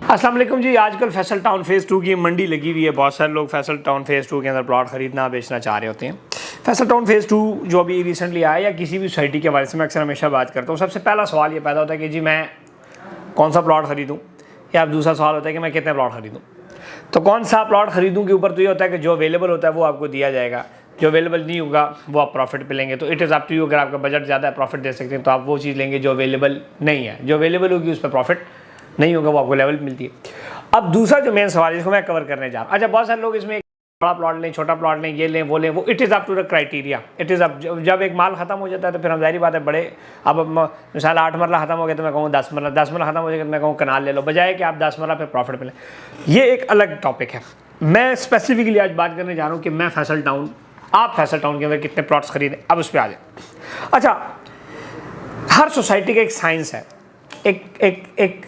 अस्सलाम वालेकुम जी। आजकल फैसल टाउन फेज़ 2 की मंडी लगी हुई है। बहुत सारे लोग फैसल टाउन फेज़ 2 के अंदर प्लॉट खरीदना बेचना चाह रहे होते हैं। फैसल टाउन फेज़ 2 जो अभी रिसेंटली आया या किसी भी सोसाइटी के बारे में मैं अक्सर हमेशा बात करता हूँ, सबसे पहला सवाल ये पैदा होता है कि जी मैं कौन सा प्लॉट खरीदूँ, या दूसरा सवाल होता है कि मैं कितने प्लॉट खरीदूँ। तो कौन सा प्लॉट खरीदूँ के ऊपर तो ये होता है कि जो अवेलेबल होता है वो आपको दिया जाएगा, जो अवेलेबल नहीं होगा वो आप प्रॉफिट पे लेंगे। तो it is up to you. अगर आपका बजट ज़्यादा है, प्रॉफिट दे सकते हैं, तो आप वो चीज़ लेंगे जो अवेलेबल नहीं है। जो अवेलेबल होगी उस पर प्रॉफिट नहीं होगा, वो आपको लेवल मिलती है। अब दूसरा जो मेन सवाल है जिसको मैं कवर करने जा रहा हूँ, अच्छा बहुत सारे लोग इसमें बड़ा प्लॉट लें, छोटा प्लॉट लें, ये लें वो लें, वो it is up to the criteria. It is up, जब एक माल खत्म हो जाता है तो फिर हम जाहिर बात है बड़े, अब मिसाल 8 मरला खत्म हो गया तो मैं कहूँ 10 मरला, 10 मरला खत्म हो जाएगा तो मैं कहूँ कनाल ले लो, बजाय कि आप 10 मरला पे प्रॉफिट मिले। ये एक अलग टॉपिक है। मैं स्पेसिफिकली आज बात करने जा रहा हूँ कि मैं फैसल टाउन, आप फैसल टाउन के अंदर कितने प्लॉट्स खरीदें, अब उस पर आ जाए। अच्छा, हर सोसाइटी का एक साइंस है, एक एक एक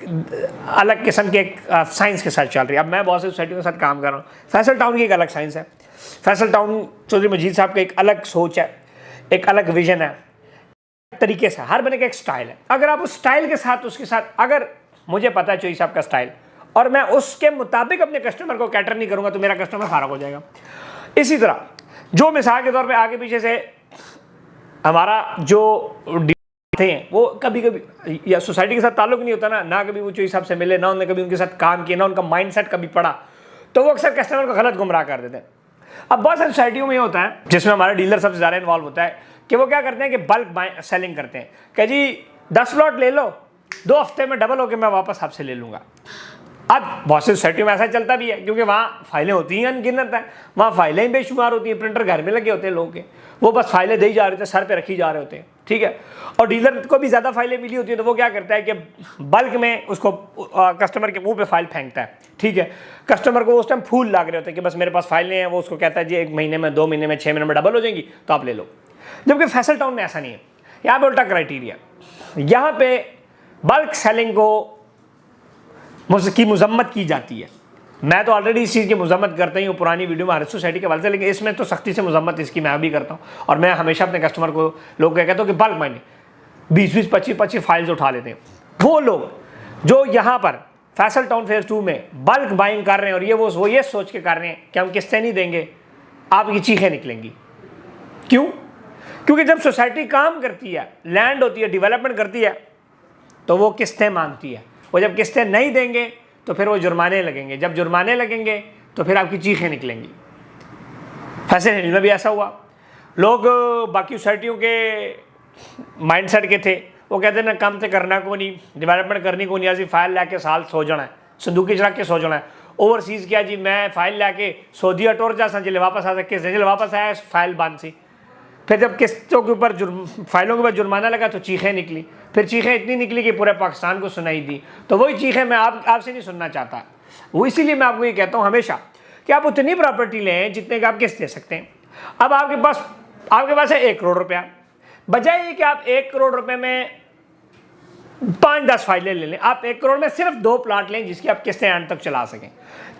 अलग किस्म के एक साइंस के साथ चल रही है। अब मैं बहुत सी सोसाइटियों के साथ काम कर रहा हूँ। फैसल टाउन की एक अलग साइंस है। फैसल टाउन चौधरी मजीद साहब का एक अलग सोच है, एक अलग विजन है, तरीके से हर बने का एक स्टाइल है। अगर आप उस स्टाइल के साथ, उसके साथ, अगर मुझे पता है चौधरी साहब का स्टाइल और मैं उसके मुताबिक अपने कस्टमर को कैटर नहीं करूँगा तो मेरा कस्टमर फारग हो जाएगा। इसी तरह जो मिसाल के तौर पर आगे पीछे से हमारा जो थे वो कभी कभी या सोसाइटी के साथ ताल्लुक नहीं होता ना कभी वो चौधरी साहब से मिले, ना उन्होंने कभी उनके साथ काम किया, ना उनका माइंडसेट कभी पढ़ा, तो वो अक्सर कस्टमर को गलत गुमराह कर देते हैं। अब बहुत सारी सोसाइटियों में ये होता है जिसमें हमारा डीलर सबसे ज़्यादा इन्वॉल्व होता है कि वो क्या करते हैं कि बल्क सेलिंग करते हैं कि जी 10 प्लॉट ले लो, 2 हफ्ते में डबल होकर मैं वापस आपसे ले लूँगा। अब बहुत सी सोसाइटियों में ऐसा चलता भी है क्योंकि वहाँ फाइलें होती हैं अनगिनत है, वहाँ फाइलें ही बेशुमार होती हैं, प्रिंटर घर में लगे होते हैं लोगों के, वो बस फाइलें दे जा रहे होते हैं, सर पे रखी जा रहे होते हैं, ठीक है। और डीलर को भी ज़्यादा फाइलें मिली होती है तो वो क्या करता है कि बल्क में उसको कस्टमर के मुंह पे फाइल फेंकता है, ठीक है। कस्टमर को उस टाइम फूल लाग रहे होते हैं कि बस मेरे पास फाइलें हैं, वो उसको कहता है जी 1 महीने में, 2 महीने में, 6 महीने में डबल हो जाएंगी तो आप ले लो। जबकि फैसल टाउन में ऐसा नहीं है। यहाँ पे उल्टा क्राइटेरिया, यहाँ पे बल्क सेलिंग को की मजम्मत की जाती है। मैं तो ऑलरेडी इस चीज़ की मजम्मत करता ही हूँ पुरानी वीडियो में हर सोसाइटी के हवाले से, लेकिन इसमें तो सख्ती से मजम्मत इसकी मैं भी करता हूँ। और मैं हमेशा अपने कस्टमर को लोग क्या कहता हूँ कि बल्क माइनिंग 20-20, 25-25 फाइल्स उठा लेते हैं। वो लोग जो यहाँ पर फैसल टाउन फेज़ 2 में बल्क बाइंग कर रहे हैं और वो ये सोच के कर रहे हैं कि हम किस्तें नहीं देंगे, आपकी चीखें निकलेंगी। क्यों? क्योंकि जब सोसाइटी काम करती है, लैंड होती है, डेवलपमेंट करती है, तो वो किस्तें मांगती है। वो जब किस्तें नहीं देंगे तो फिर वो जुर्माने लगेंगे, जब जुर्माने लगेंगे तो फिर आपकी चीखें निकलेंगी। फैसल हिल में भी ऐसा हुआ। लोग बाकी सोसाइटियों के माइंडसेट के थे, वो कहते हैं ना काम तो करना को नहीं, डेवलपमेंट करनी को नहीं, ऐसी फाइल लाके साल सो जाना है, संदूकी रख के सो जाना है। ओवरसीज़ क्या जी मैं फाइल लाके सऊदीया टोर जा जिले वापस आ सके, जिले वापस आया फाइल बांध सी। फिर जब किस्तों के ऊपर फाइलों के ऊपर जुर्माना लगा तो चीखें निकली, फिर चीखें इतनी निकली कि पूरे पाकिस्तान को सुनाई दी। तो वही चीखें मैं आपसे नहीं सुनना चाहता। वो इसीलिए मैं आपको ये कहता हूँ हमेशा कि आप उतनी प्रॉपर्टी लें जितने का आप किस्त दे सकते हैं। अब आपके पास है 1 करोड़ रुपया, बजाय ये कि आप 1 करोड़ रुपये में 5-10 फाइलें ले लें, आप 1 करोड़ में सिर्फ 2 प्लाट लें जिसकी आप किस्तें एंड तक चला सकें।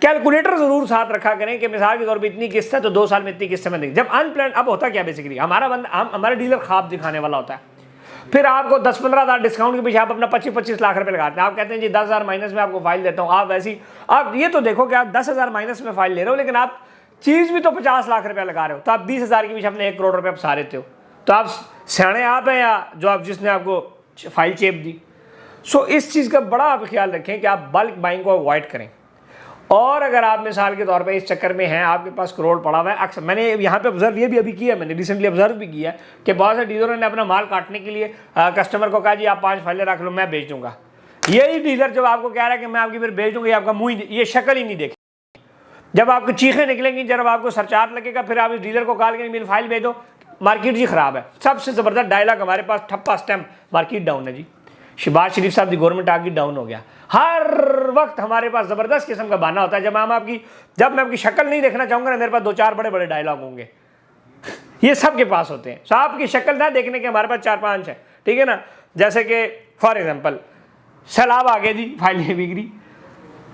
कैलकुलेटर जरूर साथ रखा करें कि मिसाल के तौर पे इतनी किस्त है तो 2 साल में इतनी किस्तें में देंगे। जब अनप्लान, अब होता क्या बेसिकली, हमारा डीलर ख्वाब दिखाने वाला होता है, फिर आपको 10-15 हज़ार डिस्काउंट के पीछे आप अपना 25-25 लाख रुपए लगाते हैं। आप कहते हैं जी 10,000 माइनस में आपको फाइल देता हूँ। आप वैसी, आप ये तो देखो कि आप 10,000 माइनस में फाइल ले रहे हो, लेकिन आप चीज़ भी तो 50 लाख रुपया लगा रहे हो, तो आप 20,000 के पीछे अपने 1 करोड़ रुपये आप सारे थे हो। तो आप सियाने आप हैं या जो आप जिसने आपको फाइल चेप दी। सो इस चीज़ का बड़ा आप ख्याल रखें कि आप बल्क बाइंग को अवॉइड करें। और अगर आप मिसाल के तौर पे इस चक्कर में हैं, आपके पास करोड़ पड़ा हुआ है, अक्सर मैंने यहाँ पे ऑब्जर्व ये भी अभी किया, मैंने रिसेंटली ऑब्जर्व भी किया कि बहुत से डीलरों ने अपना माल काटने के लिए कस्टमर को कहा जी आप 5 फाइलें रख लो, मैं बेच दूंगा। यही डीलर जब आपको कह रहा है कि मैं आपकी फिर बेच दूंगा, ये आपका मुँह, ये शक्ल ही नहीं देखे। जब आपको चीखें निकलेंगी, जब आपको सरचार्ज लगेगा, फिर आप इस डीलर को कहा कि मेरी फाइल भेजो, मार्केट जी ख़राब है। सबसे ज़बरदस्त डायलॉग हमारे पास, ठप्पा स्टैम्प, मार्केट डाउन है जी। शहबाज शरीफ साहब की गवर्नमेंट आगे डाउन हो गया। हर वक्त हमारे पास ज़बरदस्त किस्म का बहाना होता है। जब मैं आपकी शक्ल नहीं देखना चाहूँगा ना, मेरे पास 2-4 बड़े बड़े डायलॉग होंगे। ये सबके पास होते हैं। साहब की शक्ल ना देखने के हमारे पास 4-5 है, ठीक है ना। जैसे कि फॉर एग्जांपल सैलाब आ गए जी, फाइलें बिगड़ी,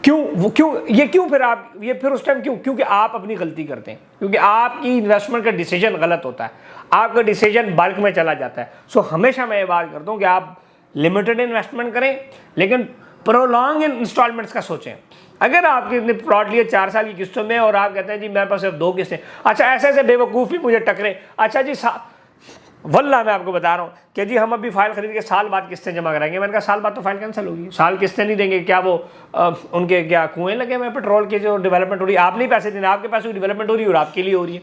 क्यों फिर आप ये फिर उस टाइम क्यों? क्योंकि आप अपनी गलती करते हैं, क्योंकि आपकी इन्वेस्टमेंट का डिसीजन गलत होता है, आपका डिसीजन बल्क में चला जाता है। सो हमेशा मैं ये बात करता हूँ कि आप लिमिटेड इन्वेस्टमेंट करें, लेकिन प्रोलॉन्ग इंस्टॉलमेंट्स का सोचें। अगर आपने प्लॉट लिए 4 साल की किस्तों में और आप कहते हैं जी मेरे पास सिर्फ 2 किस्तें, अच्छा ऐसे ऐसे बेवकूफ़ भी मुझे टकरे, अच्छा जी वल्लाह मैं आपको बता रहा हूँ कि जी हम अभी फाइल खरीद के साल बाद किस्तें जमा कराएंगे। मैंने कहा साल बाद तो फाइल कैंसिल होगी, साल किस्तें नहीं देंगे क्या? वो उनके क्या कुएं लगे हुए पेट्रोल के जो डेवलपमेंट हो रही है, आप नहीं पैसे देना, आपके पास डेवलपमेंट हो रही है और आपके लिए हो रही है।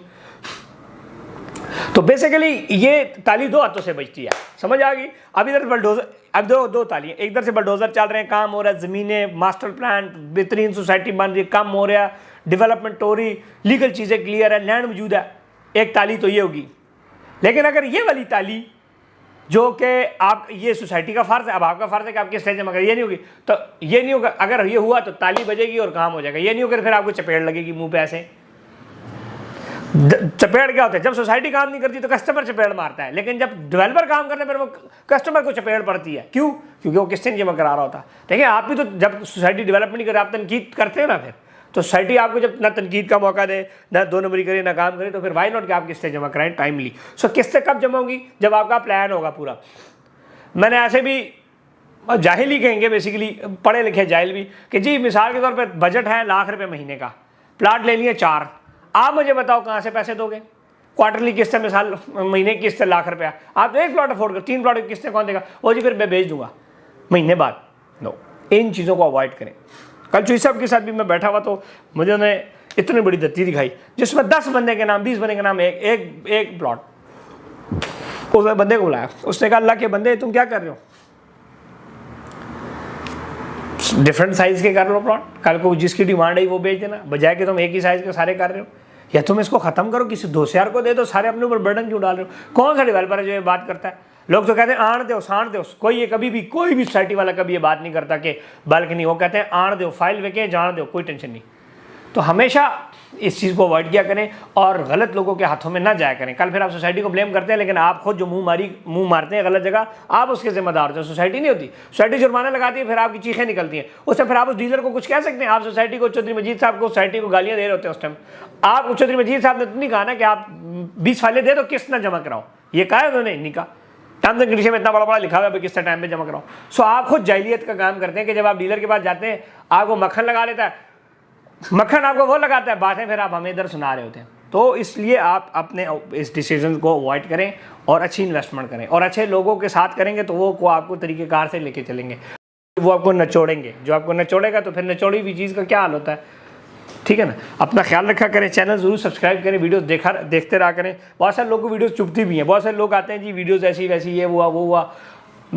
तो बेसिकली ये ताली 2 हाथों से बचती है, समझ आ गई? अब इधर बलडोजर, अब दो तालियाँ, एक इधर से बलडोजर चल रहे हैं, काम हो रहा है, ज़मीनें, मास्टर प्लान, बेहतरीन सोसाइटी बन रही है, काम हो रहा है, डेवलपमेंट हो रही, लीगल चीज़ें क्लियर है, लैंड मौजूद है, एक ताली तो ये होगी। लेकिन अगर ये वाली ताली जो कि आप, ये सोसाइटी का फ़र्ज़ है, अब आपका फ़र्ज़ है कि आपके स्टेज जमा करें, ये नहीं होगी, तो ये नहीं होगा। अगर ये हुआ तो ताली बजेगी और काम हो जाएगा, ये नहीं होगा फिर आपको चपेट लगेगी मुँह पे ऐसे। चपेट क्या होता है? जब सोसाइटी काम नहीं करती तो कस्टमर चपेट मारता है, लेकिन जब डेवलपर काम करते हैं फिर वो कस्टमर को चपेट पड़ती है। क्यों? क्योंकि वो किस्तें जमा करा रहा होता है। देखिए आप भी तो जब सोसाइटी डेवलप नहीं करे, आप तनकीद करते हो ना, फिर तो सोसाइटी आपको जब ना तनकीद का मौका दे, ना 2 नंबरी करे, ना काम करे, तो फिर वाई नॉट कि आप किस्तें जमा कराएं टाइमली। सो किस्तें कब जमा होंगी? जब आपका प्लान होगा पूरा। मैंने ऐसे भी जाहिल ही कहेंगे बेसिकली, पढ़े लिखे जाहिल भी, कि जी मिसाल के तौर पर बजट है ₹1,00,000 महीने का, प्लाट ले लिए 4, आप मुझे बताओ कहाँ से पैसे दोगे? क्वार्टरली किस्त है, मिसाल महीने की किस्त है ₹1,00,000, आप तो 1 प्लॉट अफोर्ड कर, 3 प्लॉट की किस्तें कौन देगा? वो जी फिर मैं भेज दूंगा महीने बाद। नो, इन चीज़ों को अवॉइड करें। कल चूई साहब के साथ भी मैं बैठा हुआ तो मुझे उन्हें इतनी बड़ी दत्ती दिखाई जिसमें 10 बंदे के नाम, 20 बंदे के नाम एक प्लॉट। उसने बंदे को बुलाया, उसने कहा अल्लाह के बंदे तुम क्या कर रहे हो? डिफरेंट साइज के कर लो प्लॉट, कल को जिसकी डिमांड है वो बेच देना, बजाय कि तुम एक ही साइज के सारे कर रहे हो। या तुम इसको खत्म करो, किसी दोस्त को दे दो, सारे अपने ऊपर बर्डन क्यों डाल रहे हो? कौन सा डेवलपर है जो ये बात करता है? लोग तो कहते हैं आण दो, साण दो, कोई ये कभी भी, कोई भी सोसाइटी वाला कभी ये बात नहीं करता कि बालकनी, वो कहते हैं आण दो, फाइल वेके जान दो, कोई टेंशन नहीं। तो हमेशा इस चीज़ को अवॉइड किया करें और गलत लोगों के हाथों में ना जाया करें। कल फिर आप सोसाइटी को ब्लेम करते हैं, लेकिन आप खुद जो मुंह मारते हैं गलत जगह, आप उसके जिम्मेदार होते हैं। सोसाइटी नहीं होती, सोसाइटी जुर्माना लगाती है, फिर आपकी चीखें निकलती हैं, उससे फिर आप उस डीलर को कुछ कह सकते हैं? आप सोसाइटी को, चौधरी मजीद साहब को, सोसाइटी को गालियाँ दे रहे होते हैं उस टाइम। आप चौधरी मजीद साहब ने तो नहीं कहा ना कि आप 20 फाइलें दे दो, किस्त ना जमा कराओ, ये कहा है उन्होंने? नहीं कहा। टर्म्स एंड कंडीशन में इतना बड़ा लिखा हुआ है किस टाइम पे जमा कराओ। सो आप खुद जाहिलियत का काम करते हैं कि जब आप डीलर के पास जाते हैं आपको मक्खन लगा लेता है, मक्खन आपको वो लगाता है, बातें फिर आप हमें इधर सुना रहे होते हैं। तो इसलिए आप अपने इस डिसीजन को अवॉइड करें और अच्छी इन्वेस्टमेंट करें, और अच्छे लोगों के साथ करेंगे तो वो को आपको तरीक़ेकार से लेके चलेंगे, वो आपको नचोड़ेंगे। जो आपको नचोड़ेगा तो फिर नचोड़ी हुई चीज़ का क्या हाल होता है, ठीक है ना? अपना ख्याल रखा करें, चैनल ज़रूर सब्सक्राइब करें, वीडियोस देखते रहा करें। बहुत सारे लोगों को वीडियोस चुभती भी हैं, बहुत सारे लोग आते हैं जी वीडियोस ऐसी वैसी, ये हुआ वो हुआ।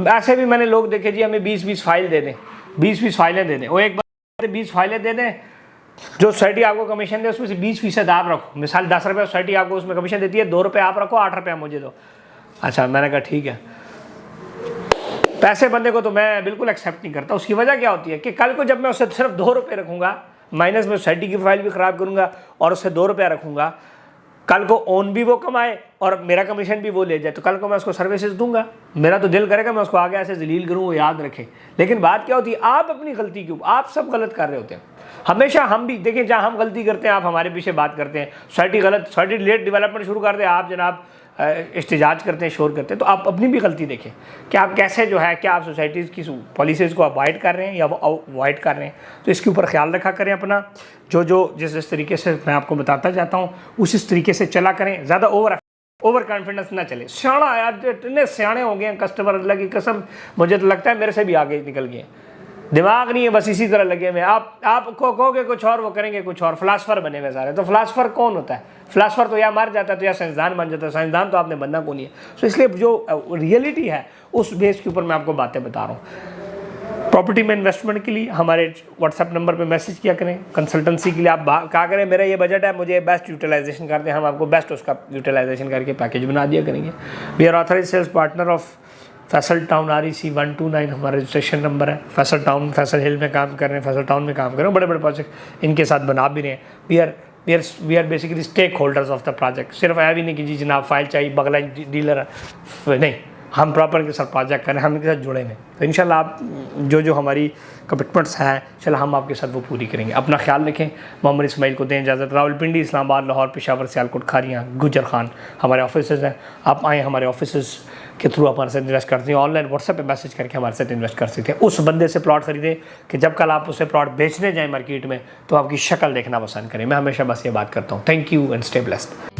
ऐसे भी मैंने लोग देखे जी हमें 20-20 फाइल दे दें, 20-20 फाइलें दे दें, वो एक बार 20 फाइलें दे दें, जो सोसाइटी आपको कमीशन दे उसमें से 20% आप रखो। मिसाल 10 रुपये सोसाइटी आपको उसमें कमीशन देती है, 2 रुपये आप रखो, 8 रुपये मुझे दो। अच्छा, मैंने कहा ठीक है। पैसे बंदे को तो मैं बिल्कुल एक्सेप्ट नहीं करता। उसकी वजह क्या होती है कि कल को जब मैं उससे सिर्फ 2 रुपये रखूँगा, माइनस में सोसाइटी की फाइल भी ख़राब करूँगा और उससे 2 रुपया रखूँगा, कल को ओन भी वो कमाए और मेरा कमीशन भी वो ले जाए, तो कल को मैं उसको सर्विसेज दूंगा। मेरा तो दिल करेगा मैं उसको आगे ऐसे जलील करूँ, वो याद रखे। लेकिन बात क्या होती है, आप अपनी गलती क्यों, आप सब गलत कर रहे होते हैं। हमेशा हम भी देखिए, जहाँ हम गलती करते हैं आप हमारे पीछे बात करते हैं, सोसाइटी गलत, सोसाइटी लेट डेवलपमेंट शुरू कर दे, आप जनाब इस्तेजाज करते हैं, शोर करते हैं। तो आप अपनी भी गलती देखें कि आप कैसे जो है, क्या आप सोसाइटीज़ की पॉलिसीज़ को अवॉइड कर रहे हैं या अवॉइड कर रहे हैं। तो इसके ऊपर ख्याल रखा करें अपना, जिस तरीके से मैं आपको बताता जाता हूँ उस तरीके से चला करें। ज़्यादा ओवर कॉन्फिडेंस ना चले। सियाणा यार, इतने सियाणे हो गए हैं कस्टमर, अल्लाह की कसम, मुझे तो लगता है मेरे से भी आगे निकल गए, दिमाग नहीं है, बस इसी तरह लगे हुए। आप कहोगे कुछ और, वो करेंगे कुछ और, फिलासफर बने हुए सारे। तो फिलासफर कौन होता है? फिलासफर तो या मर जाता है तो या साइंसदान बन जाता है। साइंसदान तो आपने बनना कौन है। तो इसलिए जो रियलिटी है उस बेस के ऊपर मैं आपको बातें बता रहा हूँ। प्रॉपर्टी में इन्वेस्टमेंट के लिए हमारे व्हाट्सएप नंबर पे मैसेज किया करें। कंसल्टेंसी के लिए आप कहा करें मेरा ये बजट है, मुझे बेस्ट यूटिलाइजेशन करते हैं, हम आपको बेस्ट उसका यूटिलाइजेशन करके पैकेज बना दिया करेंगे। We are authorized sales partner of Faisal town REC 129 हमारा रजिस्ट्रेशन नंबर है। फैसल टाउन, फैसल हिल में काम कर रहे हैं, फैसल टाउन में काम कर रहे हैं, बड़े बड़े प्रोजेक्ट इनके साथ बना भी रहे हैं। We are basically stakeholders of the project. सिर्फ ऐसा भी नहीं कि जी जनाब फाइल चाहिए, बगला डीलर नहीं, हम प्रॉपर के साथ प्रोजेक्ट करें, हम इनके साथ जुड़े हैं। तो इंशाल्लाह आप जो हमारी कमिटमेंट्स हैं चलो हम आपके साथ वो पूरी करेंगे। अपना ख्याल रखें। मोहम्मद इस्माइल को दें इजाज़त। रावलपिंडी, इस्लामाबाद, लाहौर, पेशावर, सियालकोट, खारियाँ, गुजर खान हमारे ऑफिस हैं। आप आएँ हमारे ऑफिस के थ्रू हमारे साथ इन्वेस्ट करते हैं, ऑनलाइन व्हाट्सएप पे मैसेज करके हमारे साथ इन्वेस्ट कर सकते हैं। उस बंदे से प्लॉट खरीदें कि जब कल आप उसे प्लॉट बेचने जाएँ मार्केट में तो आपकी शक्ल देखना पसंद करें। मैं हमेशा बस ये बात करता हूँ। Thank you and stay blessed.